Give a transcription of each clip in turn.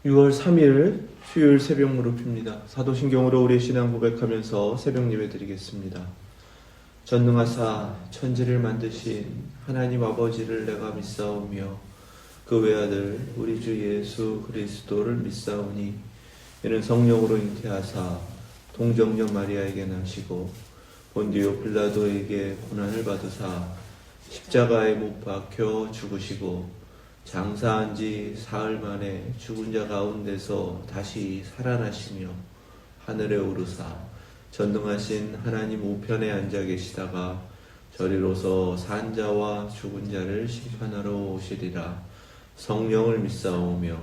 6월 3일 수요일 새벽 무릎입니다. 사도신경으로 우리의 신앙 고백하면서 새벽 예배 드리겠습니다. 전능하사 천지를 만드신 하나님 아버지를 내가 믿사오며 그 외아들 우리 주 예수 그리스도를 믿사오니 이는 성령으로 잉태하사 동정녀 마리아에게 나시고 본디오 빌라도에게 고난을 받으사 십자가에 못 박혀 죽으시고 장사한 지 사흘 만에 죽은 자 가운데서 다시 살아나시며 하늘에 오르사 전능하신 하나님 우편에 앉아 계시다가 저리로서 산 자와 죽은 자를 심판하러 오시리라. 성령을 믿사오며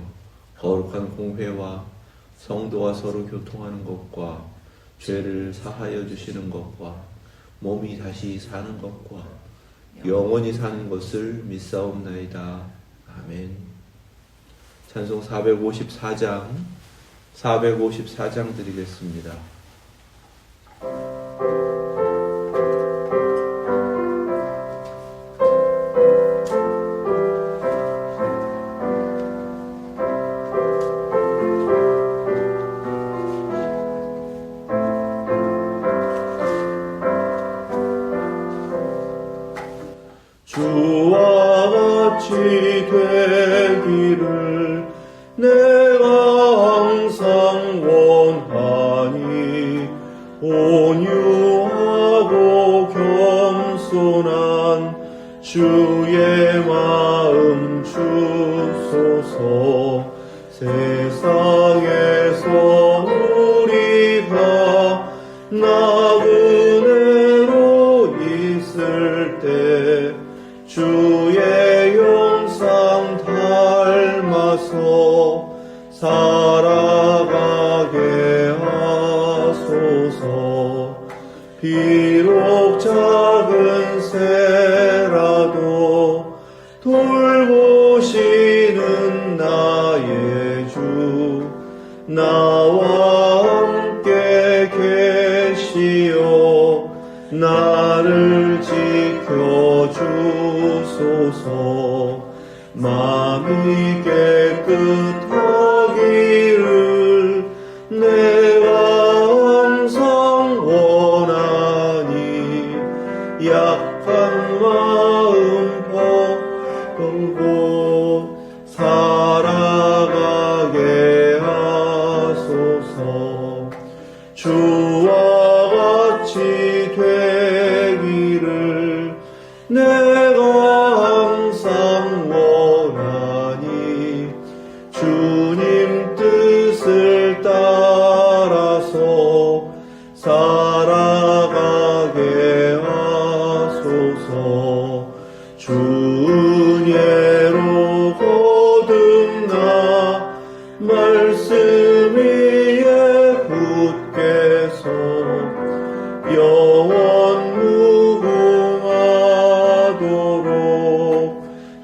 거룩한 공회와 성도와 서로 교통하는 것과 죄를 사하여 주시는 것과 몸이 다시 사는 것과 영원히 사는 것을 믿사옵나이다. 아멘. 찬송 454장 드리겠습니다. 주와 같이 되기를 내가 항상 원하니 온유하고 겸손한 주의 마음 주소서. 세상에서 우리가 나그네로 있을 때 주의 형상 닮아서 살아가게 하소서. 비록 작은 새라도 돌보시는 나의 주 나와 함께 계시어 나를 지켜주소서. 마음이 깨끗하기를 내가 항상 원하니 약한 마음 버리고 살아가게 하소서. 주와 같이 되기를 내가 항상 원하니 주님 뜻을 따라서 살아가게 하소서. 주 은혜로 거듭나 말씀 위에 굳게 영원 무궁하도록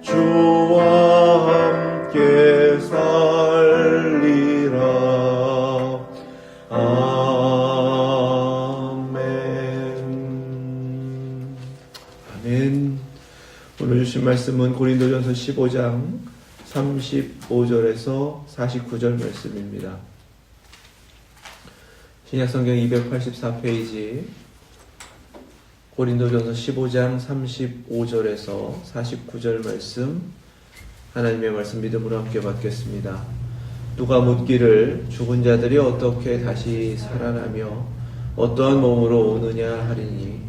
주와 함께 살리라. 아멘. 아멘. 오늘 주신 말씀은 고린도전서 15장 35절에서 49절 말씀입니다. 신약성경 284페이지 고린도전서 15장 35절에서 49절 말씀, 하나님의 말씀 믿음으로 함께 받겠습니다. 누가 묻기를 죽은 자들이 어떻게 다시 살아나며 어떠한 몸으로 오느냐 하리니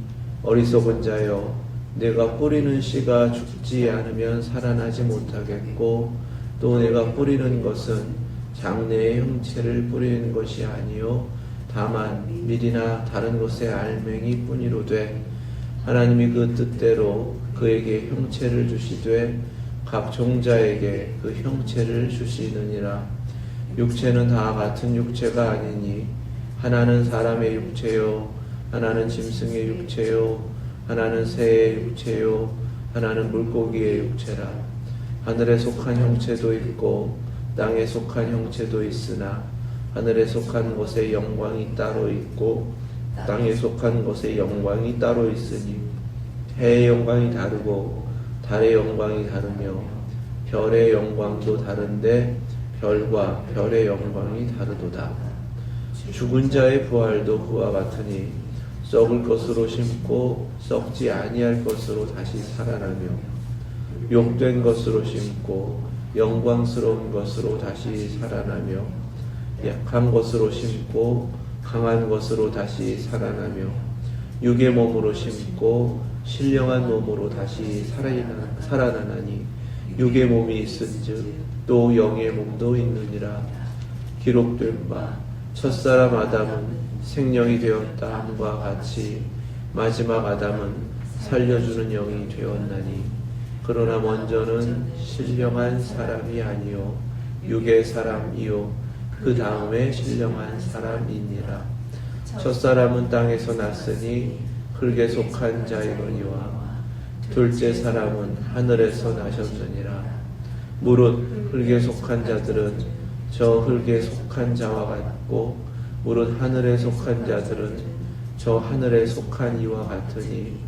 어리석은 자여, 내가 뿌리는 씨가 죽지 않으면 살아나지 못하겠고 또 내가 뿌리는 것은 장래의 형체를 뿌리는 것이 아니요 다만 밀이나 다른 것의 알맹이 뿐이로되 하나님이 그 뜻대로 그에게 형체를 주시되 각 종자에게 그 형체를 주시느니라. 육체는 다 같은 육체가 아니니 하나는 사람의 육체요 하나는 짐승의 육체요 하나는 새의 육체요 하나는 물고기의 육체라. 하늘에 속한 형체도 있고 땅에 속한 형체도 있으나 하늘에 속한 것의 영광이 따로 있고 땅에 속한 것의 영광이 따로 있으니 해의 영광이 다르고 달의 영광이 다르며 별의 영광도 다른데 별과 별의 영광이 다르도다. 죽은 자의 부활도 그와 같으니 썩을 것으로 심고 썩지 아니할 것으로 다시 살아나며 욕된 것으로 심고 영광스러운 것으로 다시 살아나며 약한 것으로 심고 강한 것으로 다시 살아나며 육의 몸으로 심고 신령한 몸으로 다시 살아나나니 육의 몸이 있은즉 또 영의 몸도 있느니라. 기록된 바 첫사람 아담은 생명이 되었다 함과 같이 마지막 아담은 살려주는 영이 되었나니 그러나 먼저는 신령한 사람이 아니요 육의 사람이요 그 다음에 신령한 사람이니라. 첫사람은 땅에서 났으니 흙에 속한 자이거니와 둘째 사람은 하늘에서 나셨느니라. 무릇 흙에 속한 자들은 저 흙에 속한 자와 같고 무릇 하늘에 속한 자들은 저 하늘에 속한 이와 같으니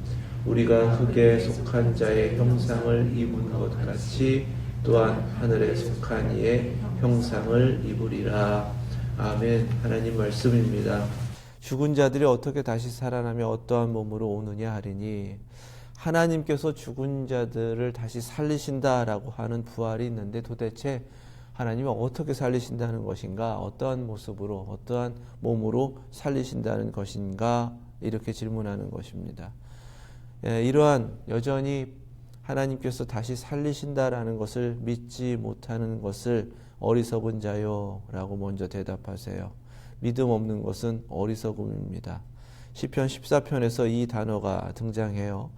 우리가 흙에 속한 자의 형상을 입은 것 같이 또한 하늘에 속한 이의 형상을 입으리라. 아멘. 하나님 말씀입니다. 죽은 자들이 어떻게 다시 살아나며 어떠한 몸으로 오느냐 하리니 하나님께서 죽은 자들을 다시 살리신다라고 하는 부활이 있는데 도대체 하나님은 어떻게 살리신다는 것인가? 어떠한 모습으로 어떠한 몸으로 살리신다는 것인가? 이렇게 질문하는 것입니다. 이러한 여전히 하나님께서 다시 살리신다라는 것을 믿지 못하는 것을 어리석은 자요 라고 먼저 대답하세요. 믿음 없는 것은 어리석음입니다. 시편 14편에서 이 단어가 등장해요.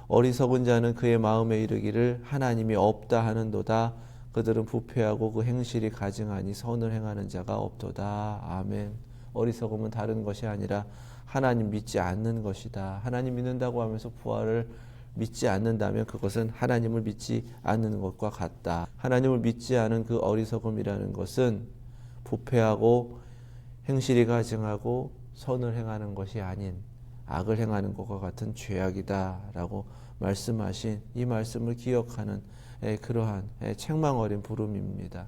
어리석은 자는 그의 마음에 이르기를 하나님이 없다 하는도다. 그들은 부패하고 그 행실이 가증하니 선을 행하는 자가 없도다. 아멘. 어리석음은 다른 것이 아니라 하나님 믿지 않는 것이다. 하나님 믿는다고 하면서 부활을 믿지 않는다면 그것은 하나님을 믿지 않는 것과 같다. 하나님을 믿지 않은 그 어리석음이라는 것은 부패하고 행실이 가증하고 선을 행하는 것이 아닌 악을 행하는 것과 같은 죄악이다 라고 말씀하신 이 말씀을 기억하는 그러한 책망 어린 부름입니다.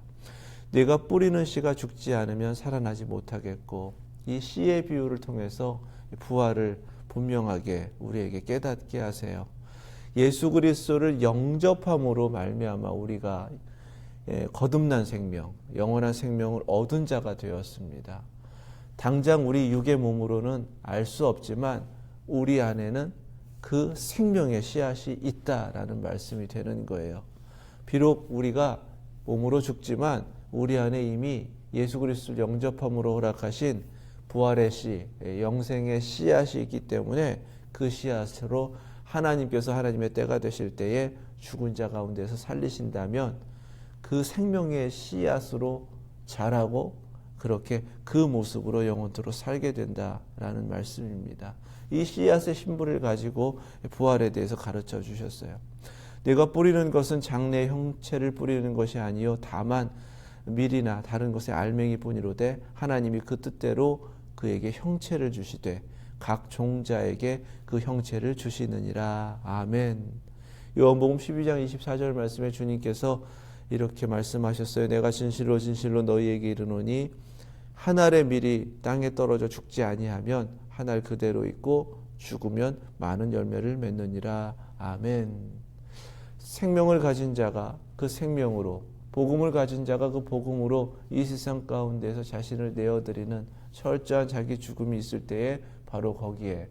내가 뿌리는 씨가 죽지 않으면 살아나지 못하겠고 이 씨의 비유를 통해서 부활을 분명하게 우리에게 깨닫게 하세요. 예수 그리스도를 영접함으로 말미암아 우리가 거듭난 생명, 영원한 생명을 얻은 자가 되었습니다. 당장 우리 육의 몸으로는 알 수 없지만 우리 안에는 그 생명의 씨앗이 있다라는 말씀이 되는 거예요. 비록 우리가 몸으로 죽지만 우리 안에 이미 예수 그리스도를 영접함으로 허락하신 부활의 씨, 영생의 씨앗이 있기 때문에 그 씨앗으로 하나님께서 하나님의 때가 되실 때에 죽은 자 가운데서 살리신다면 그 생명의 씨앗으로 자라고 그렇게 그 모습으로 영원토록 살게 된다라는 말씀입니다. 이 씨앗의 신분을 가지고 부활에 대해서 가르쳐 주셨어요. 내가 뿌리는 것은 장래의 형체를 뿌리는 것이 아니요 다만 밀이나 다른 것의 알맹이뿐이로되 하나님이 그 뜻대로 그에게 형체를 주시되 각 종자에게 그 형체를 주시느니라. 아멘. 요한복음 12장 24절 말씀에 주님께서 이렇게 말씀하셨어요. 내가 진실로 진실로 너희에게 이르노니 한 알의 밀이 땅에 떨어져 죽지 아니하면 한 알 그대로 있고 죽으면 많은 열매를 맺느니라. 아멘. 생명을 가진 자가 그 생명으로, 복음을 가진 자가 그 복음으로 이 세상 가운데서 자신을 내어드리는 철저한 자기 죽음이 있을 때에 바로 거기에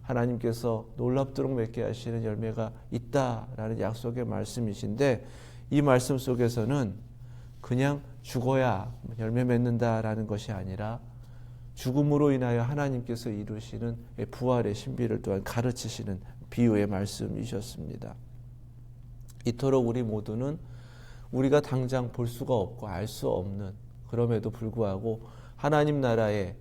하나님께서 놀랍도록 맺게 하시는 열매가 있다라는 약속의 말씀이신데, 이 말씀 속에서는 그냥 죽어야 열매 맺는다라는 것이 아니라 죽음으로 인하여 하나님께서 이루시는 부활의 신비를 또한 가르치시는 비유의 말씀이셨습니다. 이토록 우리 모두는 우리가 당장 볼 수가 없고 알 수 없는, 그럼에도 불구하고 하나님 나라에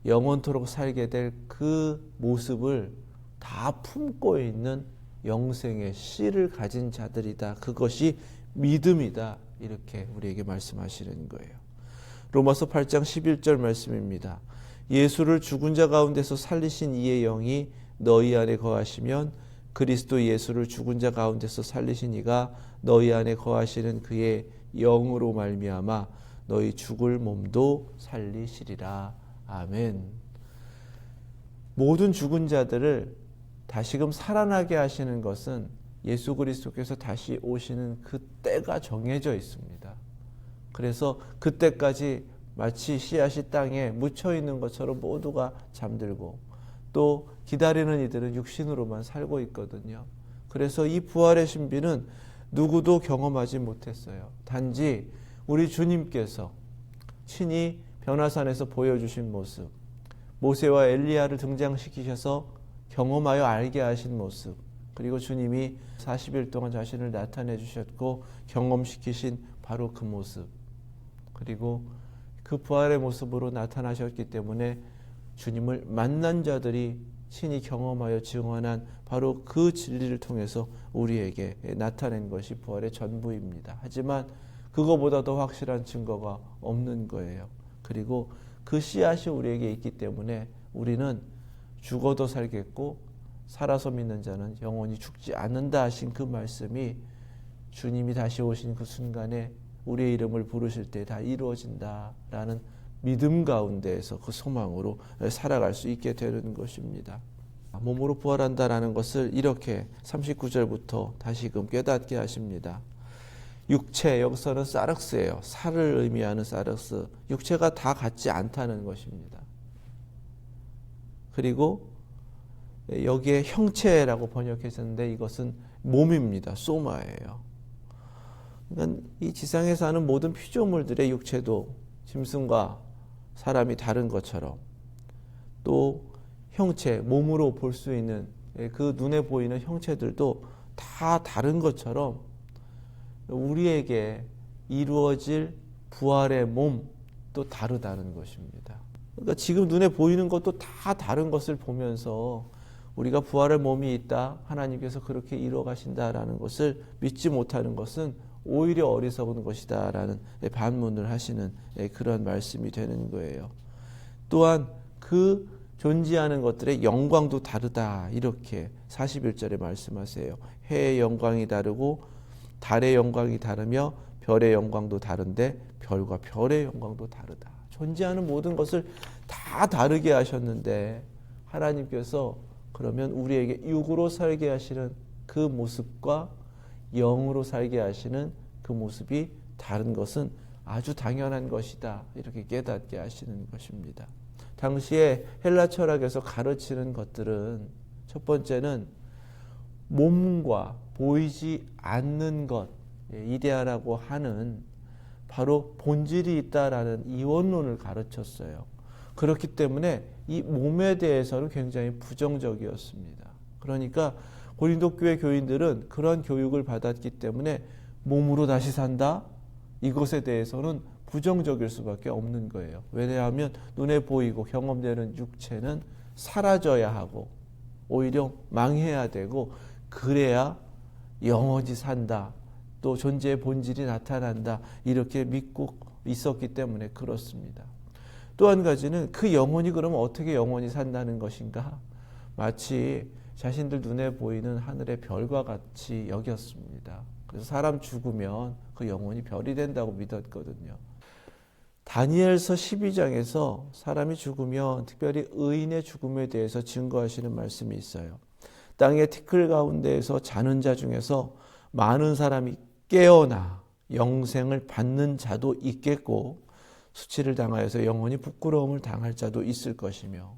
영원토록 살게 될 그 모습을 다 품고 있는 영생의 씨를 가진 자들이다. 그것이 믿음이다. 이렇게 우리에게 말씀하시는 거예요. 로마서 8장 11절 말씀입니다. 예수를 죽은 자 가운데서 살리신 이의 영이 너희 안에 거하시면 그리스도 예수를 죽은 자 가운데서 살리신 이가 너희 안에 거하시는 그의 영으로 말미암아 너희 죽을 몸도 살리시리라. 아멘. 모든 죽은 자들을 다시금 살아나게 하시는 것은 예수 그리스도께서 다시 오시는 그 때가 정해져 있습니다. 그래서 그때까지 마치 씨앗이 땅에 묻혀 있는 것처럼 모두가 잠들고 또 기다리는 이들은 육신으로만 살고 있거든요. 그래서 이 부활의 신비는 누구도 경험하지 못했어요. 단지 우리 주님께서 친히 변화산에서 보여주신 모습, 모세와 엘리야를 등장시키셔서 경험하여 알게 하신 모습, 그리고 주님이 40일 동안 자신을 나타내 주셨고 경험시키신 바로 그 모습, 그리고 그 부활의 모습으로 나타나셨기 때문에 주님을 만난 자들이 친히 경험하여 증언한 바로 그 진리를 통해서 우리에게 나타낸 것이 부활의 전부입니다. 하지만 그거보다 더 확실한 증거가 없는 거예요. 그리고 그 씨앗이 우리에게 있기 때문에 우리는 죽어도 살겠고 살아서 믿는 자는 영원히 죽지 않는다 하신 그 말씀이 주님이 다시 오신 그 순간에 우리의 이름을 부르실 때 다 이루어진다라는 믿음 가운데에서 그 소망으로 살아갈 수 있게 되는 것입니다. 몸으로 부활한다라는 것을 이렇게 39절부터 다시금 깨닫게 하십니다. 육체, 여기서는 사륵스예요. 살을 의미하는 사륵스. 육체가 다 같지 않다는 것입니다. 그리고 여기에 형체라고 번역했었는데 이것은 몸입니다. 소마예요. 그러니까 이 지상에 사는 모든 피조물들의 육체도 짐승과 사람이 다른 것처럼 또 형체, 몸으로 볼 수 있는 그 눈에 보이는 형체들도 다 다른 것처럼 우리에게 이루어질 부활의 몸도 다르다는 것입니다. 그러니까 지금 눈에 보이는 것도 다 다른 것을 보면서 우리가 부활의 몸이 있다, 하나님께서 그렇게 이루어 가신다라는 것을 믿지 못하는 것은 오히려 어리석은 것이다라는 반문을 하시는 그런 말씀이 되는 거예요. 또한 그 존재하는 것들의 영광도 다르다, 이렇게 41절에 말씀하세요. 해의 영광이 다르고 달의 영광이 다르며 별의 영광도 다른데 별과 별의 영광도 다르다. 존재하는 모든 것을 다 다르게 하셨는데 하나님께서 그러면 우리에게 육으로 살게 하시는 그 모습과 영으로 살게 하시는 그 모습이 다른 것은 아주 당연한 것이다, 이렇게 깨닫게 하시는 것입니다. 당시에 헬라 철학에서 가르치는 것들은 첫 번째는 몸과 보이지 않는 것, 이데아라고 하는 바로 본질이 있다라는 이원론을 가르쳤어요. 그렇기 때문에 이 몸에 대해서는 굉장히 부정적이었습니다. 그러니까 고린도 교회 교인들은 그런 교육을 받았기 때문에 몸으로 다시 산다? 이것에 대해서는 부정적일 수밖에 없는 거예요. 왜냐하면 눈에 보이고 경험되는 육체는 사라져야 하고 오히려 망해야 되고 그래야 영원히 산다, 또 존재의 본질이 나타난다, 이렇게 믿고 있었기 때문에 그렇습니다. 또 한 가지는 그 영혼이 그러면 어떻게 영원히 산다는 것인가? 마치 자신들 눈에 보이는 하늘의 별과 같이 여겼습니다. 그래서 사람 죽으면 그 영혼이 별이 된다고 믿었거든요. 다니엘서 12장에서 사람이 죽으면 특별히 의인의 죽음에 대해서 증거하시는 말씀이 있어요. 땅의 티끌 가운데에서 자는 자 중에서 많은 사람이 깨어나 영생을 받는 자도 있겠고 수치를 당하여서 영원히 부끄러움을 당할 자도 있을 것이며,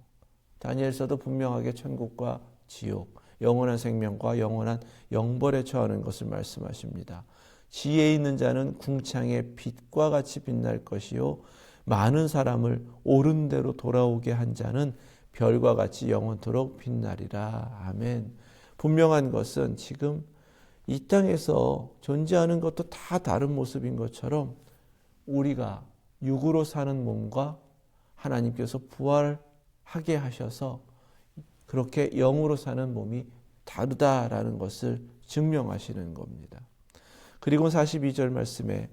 다니엘서도 분명하게 천국과 지옥, 영원한 생명과 영원한 영벌에 처하는 것을 말씀하십니다. 지혜 있는 자는 궁창의 빛과 같이 빛날 것이요 많은 사람을 옳은 대로 돌아오게 한 자는 별과 같이 영원토록 빛나리라. 아멘. 분명한 것은 지금 이 땅에서 존재하는 것도 다 다른 모습인 것처럼 우리가 육으로 사는 몸과 하나님께서 부활하게 하셔서 그렇게 영으로 사는 몸이 다르다라는 것을 증명하시는 겁니다. 그리고 42절 말씀에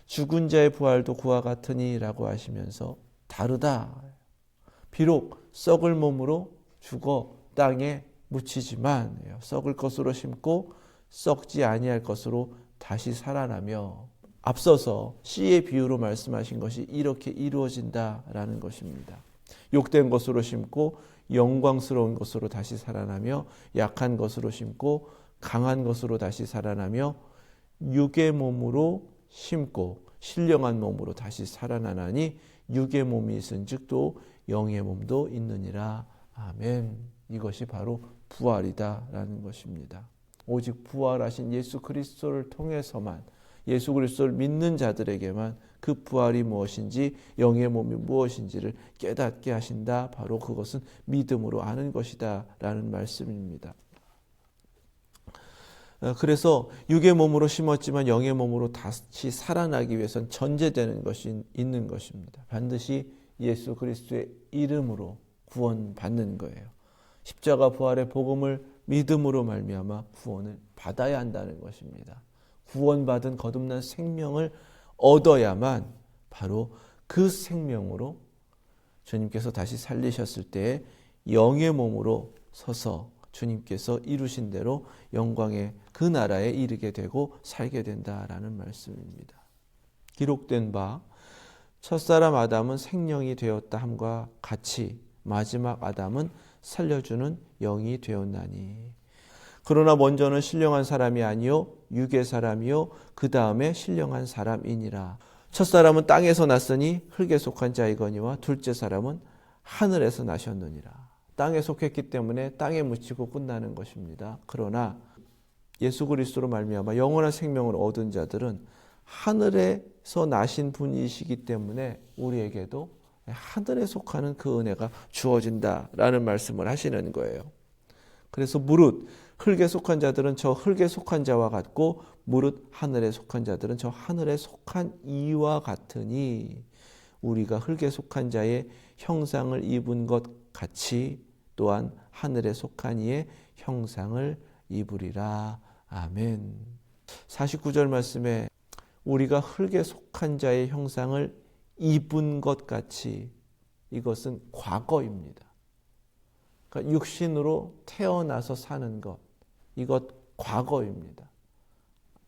죽은 자의 부활도 그와 같으니 라고 하시면서 다르다. 비록 썩을 몸으로 죽어 땅에 묻히지만 썩을 것으로 심고 썩지 아니할 것으로 다시 살아나며, 앞서서 씨의 비유로 말씀하신 것이 이렇게 이루어진다라는 것입니다. 욕된 것으로 심고 영광스러운 것으로 다시 살아나며 약한 것으로 심고 강한 것으로 다시 살아나며 육의 몸으로 심고 신령한 몸으로 다시 살아나나니 육의 몸이 있은즉 또 영의 몸도 있느니라. 아멘. 이것이 바로 부활이다라는 것입니다. 오직 부활하신 예수 그리스도를 통해서만, 예수 그리스도를 믿는 자들에게만 그 부활이 무엇인지, 영의 몸이 무엇인지를 깨닫게 하신다. 바로 그것은 믿음으로 아는 것이다 라는 말씀입니다. 그래서 육의 몸으로 심었지만 영의 몸으로 다시 살아나기 위해서는 전제되는 것이 있는 것입니다. 반드시 예수 그리스도의 이름으로 구원받는 거예요. 십자가 부활의 복음을 믿음으로 말미암아 구원을 받아야 한다는 것입니다. 구원받은 거듭난 생명을 얻어야만 바로 그 생명으로 주님께서 다시 살리셨을 때에 영의 몸으로 서서 주님께서 이루신 대로 영광의 그 나라에 이르게 되고 살게 된다라는 말씀입니다. 기록된 바 첫사람 아담은 생명이 되었다 함과 같이 마지막 아담은 살려주는 영이 되었나니. 그러나 먼저는 신령한 사람이 아니요 육의 사람이요 그 다음에 신령한 사람이니라. 첫사람은 땅에서 났으니 흙에 속한 자이거니와 둘째 사람은 하늘에서 나셨느니라. 땅에 속했기 때문에 땅에 묻히고 끝나는 것입니다. 그러나 예수 그리스도로 말미암아 영원한 생명을 얻은 자들은 하늘에서 나신 분이시기 때문에 우리에게도 하늘에 속하는 그 은혜가 주어진다라는 말씀을 하시는 거예요. 그래서 무릇 흙에 속한 자들은 저 흙에 속한 자와 같고 무릇 하늘에 속한 자들은 저 하늘에 속한 이와 같으니 우리가 흙에 속한 자의 형상을 입은 것 같이 또한 하늘에 속한 이의 형상을 입으리라. 아멘. 49절 말씀에 우리가 흙에 속한 자의 형상을 입은 것 같이, 이것은 과거입니다. 그러니까 육신으로 태어나서 사는 것, 이것 과거입니다.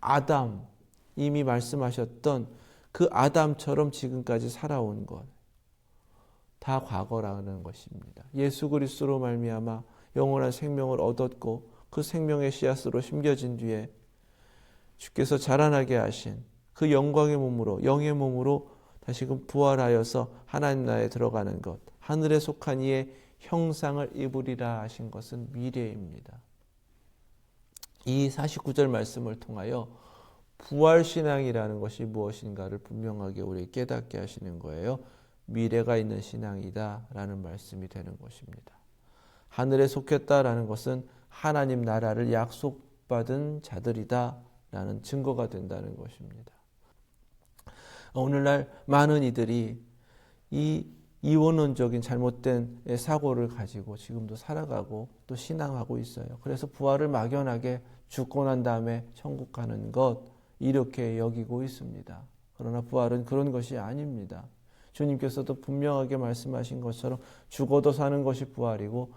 아담, 이미 말씀하셨던 그 아담처럼 지금까지 살아온 것, 다 과거라는 것입니다. 예수 그리스도로 말미암아 영원한 생명을 얻었고 그 생명의 씨앗으로 심겨진 뒤에 주께서 자라나게 하신 그 영광의 몸으로, 영의 몸으로 다시금 부활하여서 하나님 나라에 들어가는 것, 하늘에 속한 이의 형상을 입으리라 하신 것은 미래입니다. 이 49절 말씀을 통하여 부활신앙이라는 것이 무엇인가를 분명하게 우리 깨닫게 하시는 거예요. 미래가 있는 신앙이다 라는 말씀이 되는 것입니다. 하늘에 속했다라는 것은 하나님 나라를 약속받은 자들이다 라는 증거가 된다는 것입니다. 오늘날 많은 이들이 이 이원론적인 잘못된 사고를 가지고 지금도 살아가고 또 신앙하고 있어요. 그래서 부활을 막연하게 죽고 난 다음에 천국 가는 것 이렇게 여기고 있습니다. 그러나 부활은 그런 것이 아닙니다. 주님께서도 분명하게 말씀하신 것처럼 죽어도 사는 것이 부활이고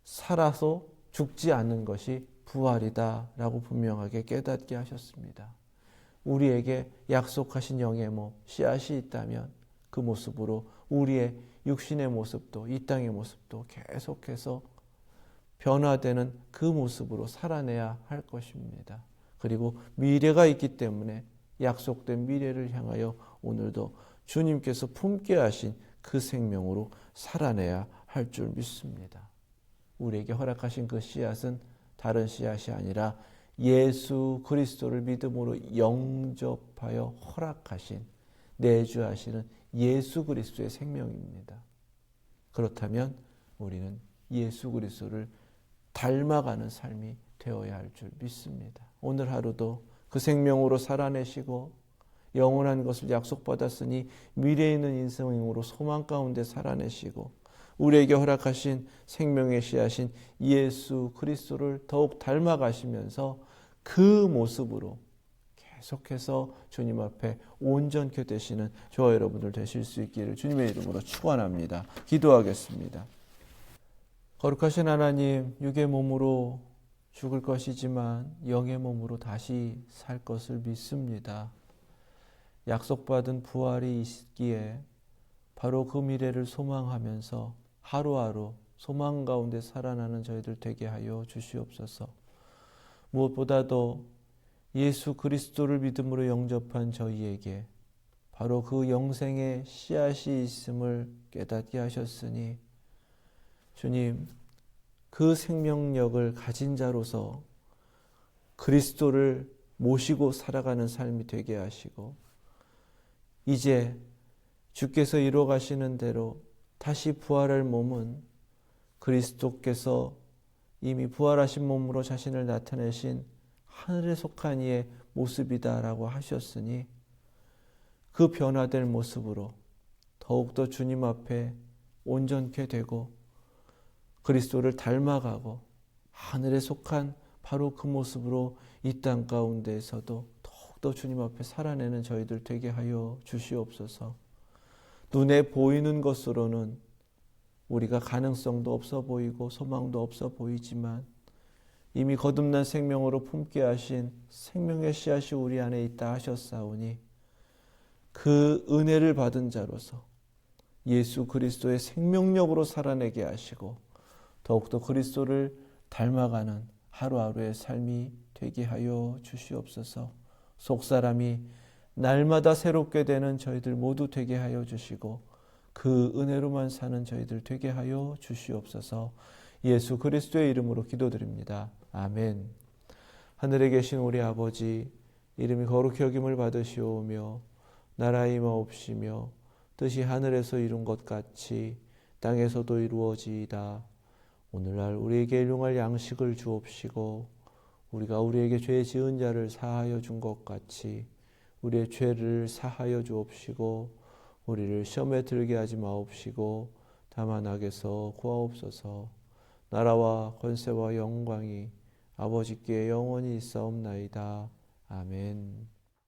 살아서 죽지 않는 것이 부활이다 라고 분명하게 깨닫게 하셨습니다. 우리에게 약속하신 영의 몸, 씨앗이 있다면 그 모습으로 우리의 육신의 모습도 이 땅의 모습도 계속해서 변화되는 그 모습으로 살아내야 할 것입니다. 그리고 미래가 있기 때문에 약속된 미래를 향하여 오늘도 주님께서 품게 하신 그 생명으로 살아내야 할 줄 믿습니다. 우리에게 허락하신 그 씨앗은 다른 씨앗이 아니라 예수 그리스도를 믿음으로 영접하여 허락하신, 내주하시는 예수 그리스도의 생명입니다. 그렇다면 우리는 예수 그리스도를 닮아가는 삶이 되어야 할 줄 믿습니다. 오늘 하루도 그 생명으로 살아내시고 영원한 것을 약속받았으니 미래에 있는 인생으로 소망 가운데 살아내시고 우리에게 허락하신 생명의 씨앗인 예수 그리스도를 더욱 닮아가시면서 그 모습으로 계속해서 주님 앞에 온전케 되시는 저와 여러분들 되실 수 있기를 주님의 이름으로 축원합니다. 기도하겠습니다. 거룩하신 하나님, 육의 몸으로 죽을 것이지만 영의 몸으로 다시 살 것을 믿습니다. 약속받은 부활이 있기에 바로 그 미래를 소망하면서 하루하루 소망 가운데 살아나는 저희들 되게 하여 주시옵소서. 무엇보다도 예수 그리스도를 믿음으로 영접한 저희에게 바로 그 영생의 씨앗이 있음을 깨닫게 하셨으니 주님, 그 생명력을 가진 자로서 그리스도를 모시고 살아가는 삶이 되게 하시고 이제 주께서 이루어 가시는 대로 다시 부활할 몸은 그리스도께서 이미 부활하신 몸으로 자신을 나타내신 하늘에 속한 이의 모습이다라고 하셨으니 그 변화될 모습으로 더욱더 주님 앞에 온전케 되고 그리스도를 닮아가고 하늘에 속한 바로 그 모습으로 이 땅 가운데에서도 더욱더 주님 앞에 살아내는 저희들 되게 하여 주시옵소서. 눈에 보이는 것으로는 우리가 가능성도 없어 보이고 소망도 없어 보이지만 이미 거듭난 생명으로 품게 하신 생명의 씨앗이 우리 안에 있다 하셨사오니 그 은혜를 받은 자로서 예수 그리스도의 생명력으로 살아내게 하시고 더욱더 그리스도를 닮아가는 하루하루의 삶이 되게 하여 주시옵소서. 속사람이 날마다 새롭게 되는 저희들 모두 되게 하여 주시고 그 은혜로만 사는 저희들 되게 하여 주시옵소서. 예수 그리스도의 이름으로 기도드립니다. 아멘. 하늘에 계신 우리 아버지, 이름이 거룩히 여김을 받으시오며 나라가 임하옵시며 뜻이 하늘에서 이룬 것 같이 땅에서도 이루어지이다. 오늘날 우리에게 일용할 양식을 주옵시고 우리가 우리에게 죄 지은 자를 사하여 준 것 같이 우리의 죄를 사하여 주옵시고 우리를 시험에 들게 하지 마옵시고 다만 악에서 구하옵소서. 나라와 권세와 영광이 아버지께 영원히 있사옵나이다. 아멘.